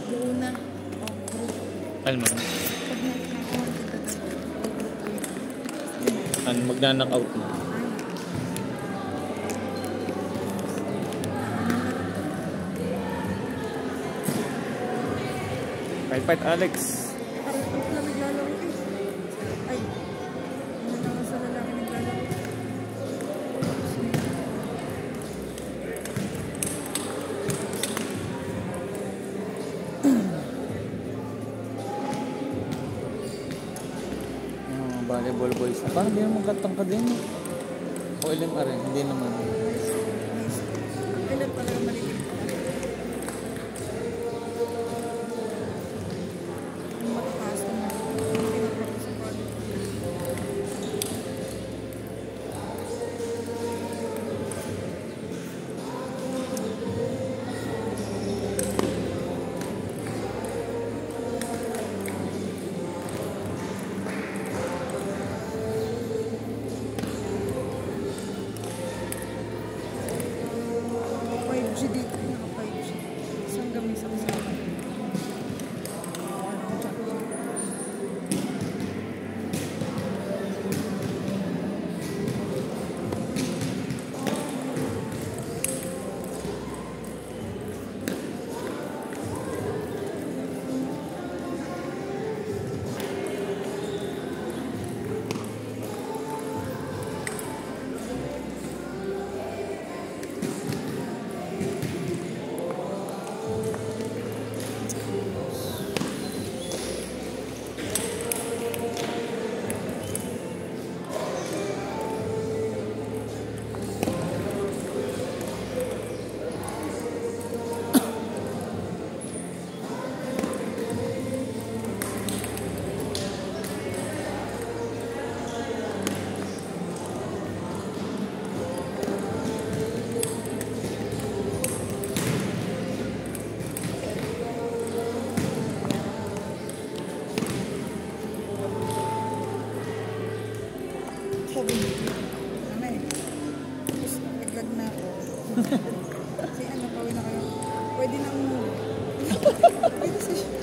Doon na. Alman. Pag nakakawal kita daw. Ano, magna-knock-out na. Fight Alex. Parang ako lang naglalaro eh. Ay. Ano naman sa lalaki naglalaro. Volleyball boys. Parang hindi naman katang ka din. O ilim rin, hindi naman. Kailan pala malilim pa? Matataas naman. Ang pinapractice sa college. Dito naka 5G. Isang gamit sa kasama. Naglag na ako. Kasi ano, pawin na kayo. Pwede na umuwi. Pwede sa siya.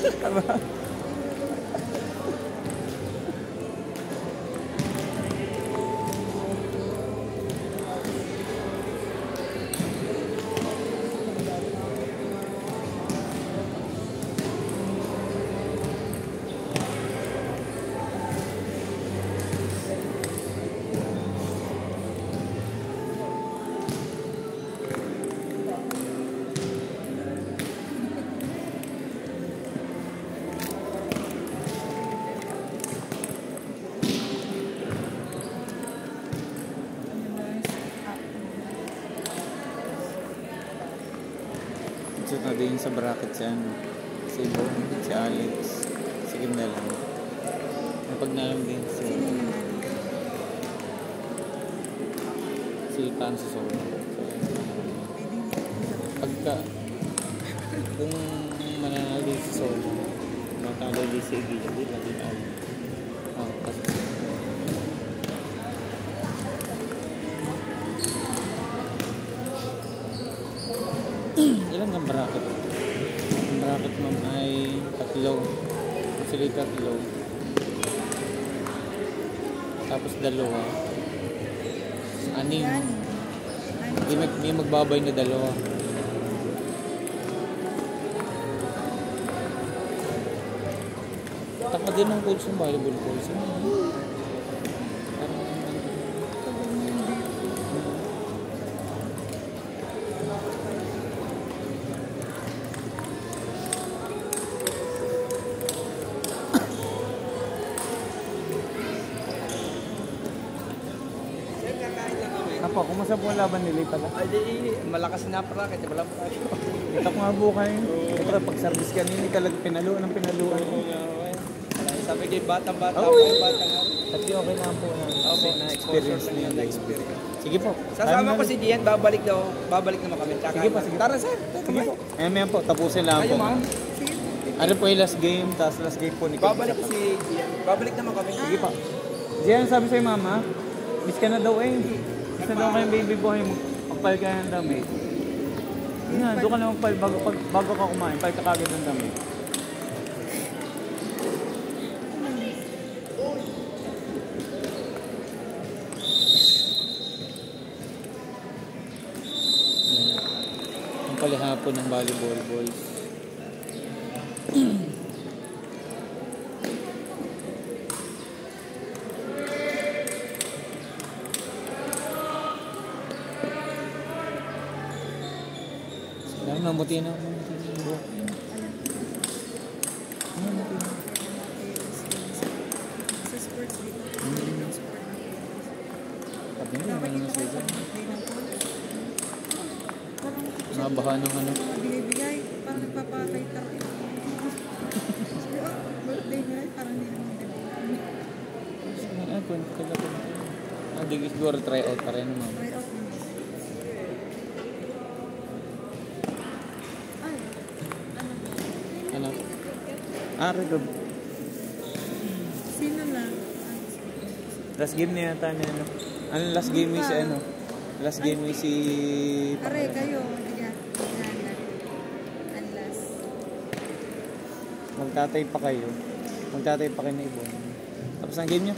Shoot na din sa bracket siya. Si Bon, si Alex, si Kim na lang. Pag nalang din si Tan sa solo. Pagka kung mananalo din si solo, matalo din si Iggy, hindi natin alam. Kasi ilan ang bracket? Ang bracket ma'am ay 3. Sila 3. Tapos 2. 6. May magbabay na 2. Taka din ng coach ng volleyball coach. Apo, kumusta po ang laban nila pala? Ay, di, malakas na bracket, wala pa tayo. Kita ko nga po kayo. Siyempre, pag-service ka nila, talagang pinaluan ng pinaluan. Sabi kayo, bata-bata pa yung bata nga. At di okay na po na experience niya. Sige po. Sasama ko si Gian, babalik naman kami. Sige po, sige. Tara sir, sige po. Ayan po, tapusin lang po. Ano po yung last game, tapos last game po ni Kim. Babalik si Gian, babalik naman kami. Sige po. Gian, sabi sa'yo mama, miss ka na daw eh. Miss na daw kayong baby boy, magpal ka ng damit. Doon ka na magpal bago ka kumain, pal ka kagad ng damit. kampo ng volleyball boys. Dahil mamuti na yung buhok. Mamuti na. Sa sports dito. Sport. Pati na naman naman siya dyan. Birthday ng Paul. Parang Nabaha ng ano. bigay-bigay. Parang nagpapakay tayo. Sabi, birthday nga. Parang hindi naman Ah, punta ka lang. Ah, di siguro try out pa rin naman. try out mo. Ay, Ano? Ah, record. sino na? Last game na yata niya, ano? Ano last game ni si ano? Last game ni si... Are, kayo. Diyan. Unless. Magtatay pa kayo. Magtatay pa kayo na ibon. Tapos ang game niyo?